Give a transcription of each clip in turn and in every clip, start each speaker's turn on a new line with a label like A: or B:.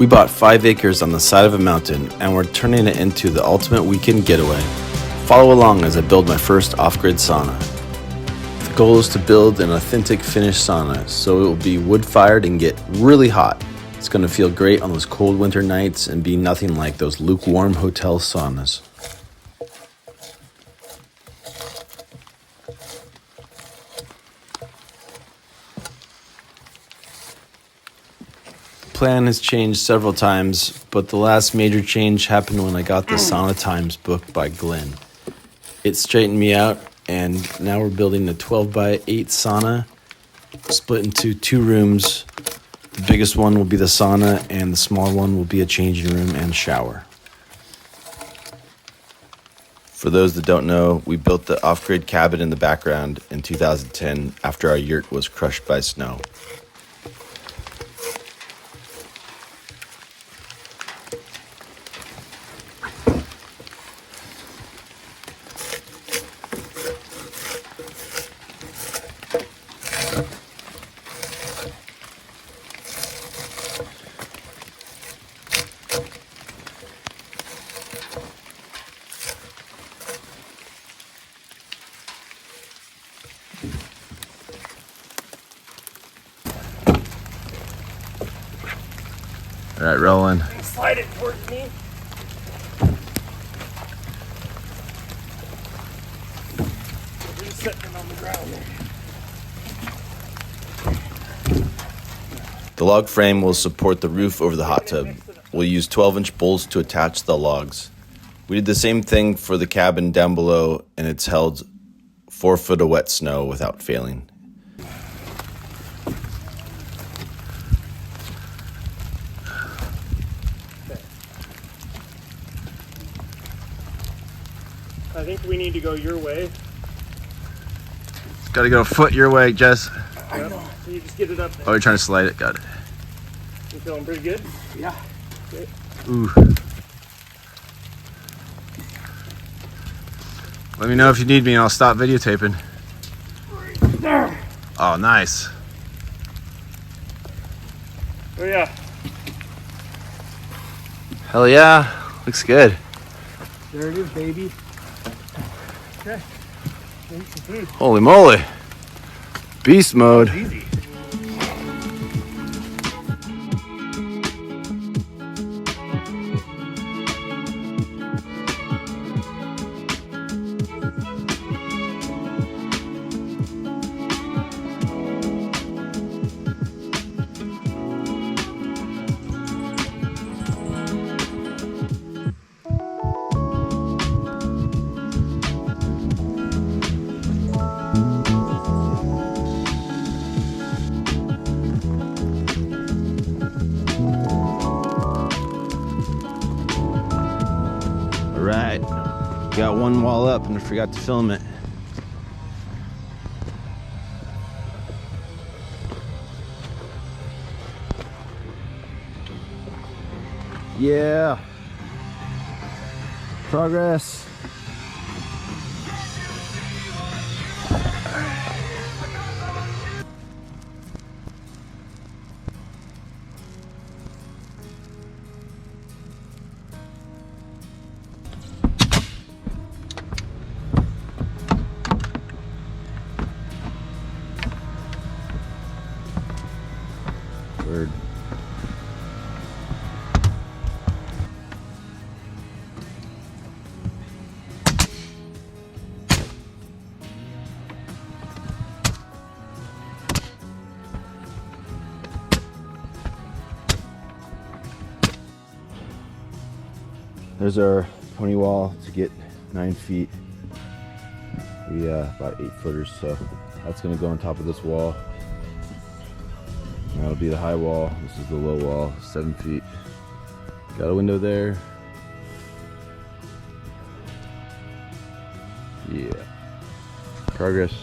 A: We bought 5 acres on the side of a mountain and we're turning it into the ultimate weekend getaway. Follow along as I build my first off-grid sauna. The goal is to build an authentic Finnish sauna, so it will be wood-fired and get really hot. It's going to feel great on those cold winter nights and be nothing like those lukewarm hotel saunas. Plan has changed several times, but the last major change happened when I got the Sauna Times book by Glenn. It straightened me out, and now we're building a 12x8 sauna, split into 2 rooms. The biggest one will be the sauna, and the small one will be a changing room and shower. For those that don't know, we built the off-grid cabin in the background in 2010 after our yurt was crushed by snow. All right, rolling.
B: Slide it towards me. We're just sitting on the ground there.
A: The log frame will support the roof over the hot tub. We'll use 12-inch bolts to attach the logs. We did the same thing for the cabin down below, and it's held 4 foot of wet snow without failing.
B: I think we need to go your way.
A: Gotta go a foot your way, Jess.
B: Yep. So you just get it up there.
A: Oh, you're trying to slide it? Got it.
B: You feeling pretty good?
C: Yeah.
B: Okay.
A: Ooh. Let me know if you need me and I'll stop videotaping.
B: There.
A: Oh, nice.
B: Oh yeah.
A: Hell yeah. Looks good.
C: There it is, baby.
B: Okay.
A: Holy moly. Beast mode.
B: Easy.
A: Alright, got one wall up and I forgot to film it. Yeah. Progress. Word. There's our pony wall to get 9 feet. We about 8 footers, so that's gonna go on top of this wall. That'll be the high wall. This is the low wall, 7 feet. Got a window there. Yeah. Progress.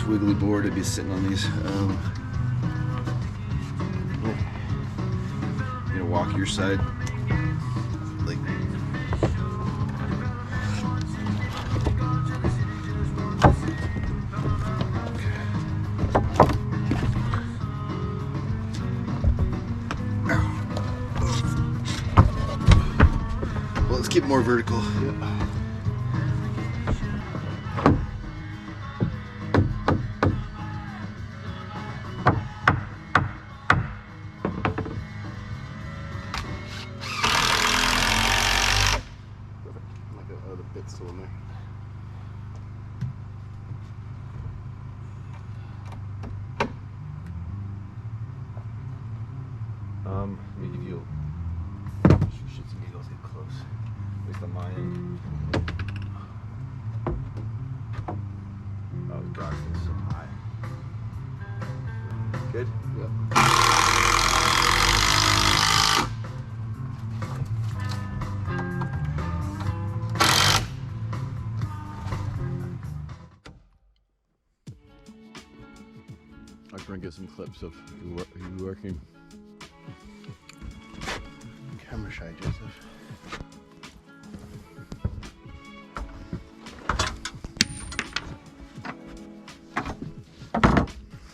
D: wiggly board. I'd be sitting on these. You know, walk your side. Like. Well, let's keep it more vertical. Still in there. Let me give you shits and giggles. Get close. At least on my end. Oh gosh, it's so high. Good? Yep.
A: I'll try and get some clips of you working.
D: Camera shy, Joseph.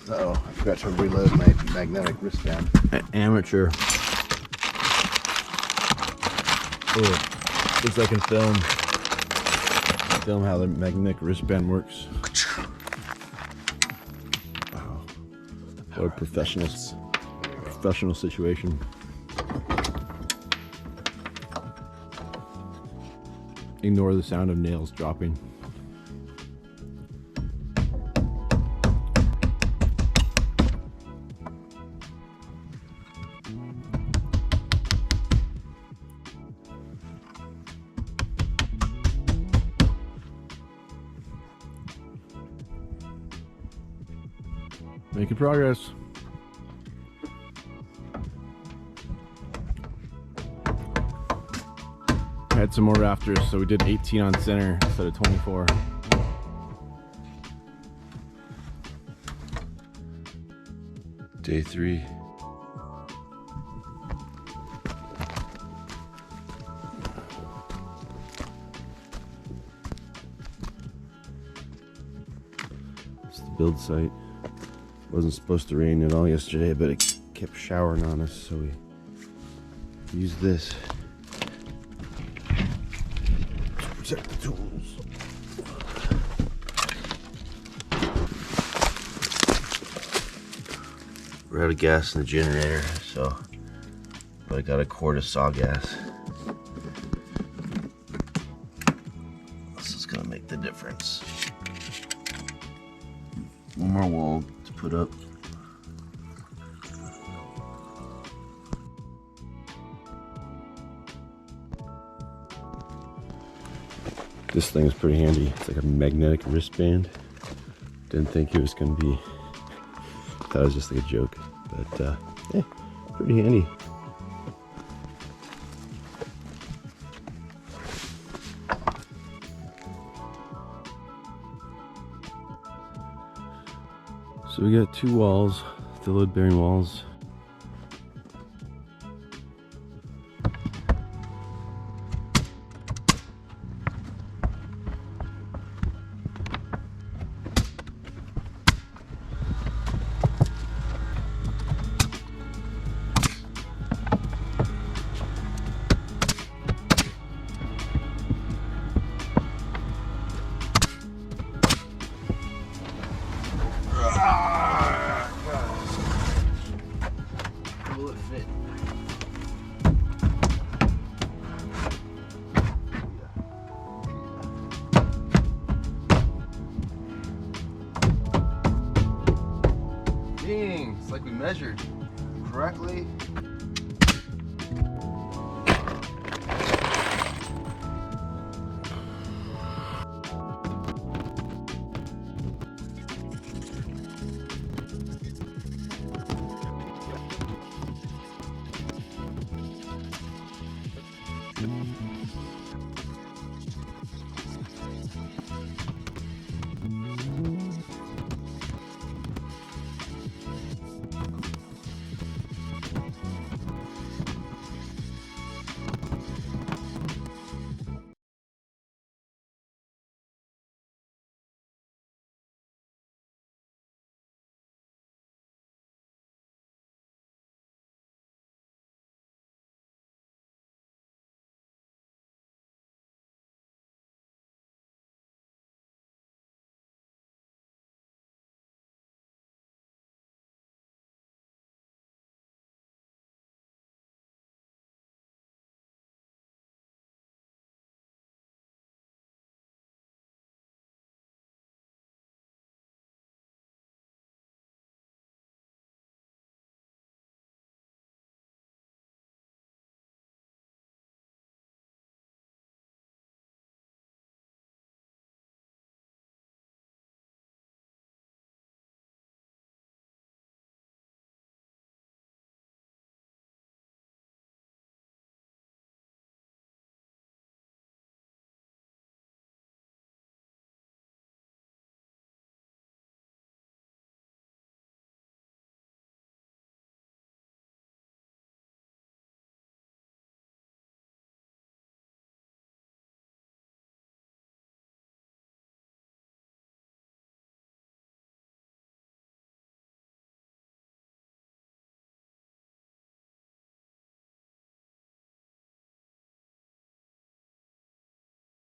D: Uh-oh, I forgot to reload my magnetic wristband.
A: Amateur. Oh, looks like I can film how the magnetic wristband works. Wow. What a professional situation. Ignore the sound of nails dropping. Making progress. Had some more rafters, so we did 18 on center instead of 24. Day 3. It's the build site. Wasn't supposed to rain at all yesterday, but it kept showering on us, so we used this to protect the tools. We're out of gas in the generator, but I got a quart of saw gas. This is gonna make the difference. One more wall to put up. This thing is pretty handy. It's like a magnetic wristband. Didn't think it was gonna be, thought it was just like a joke, but yeah, pretty handy. So we got 2 walls, the load bearing walls.
D: Will it fit? Dang, it's like we measured correctly.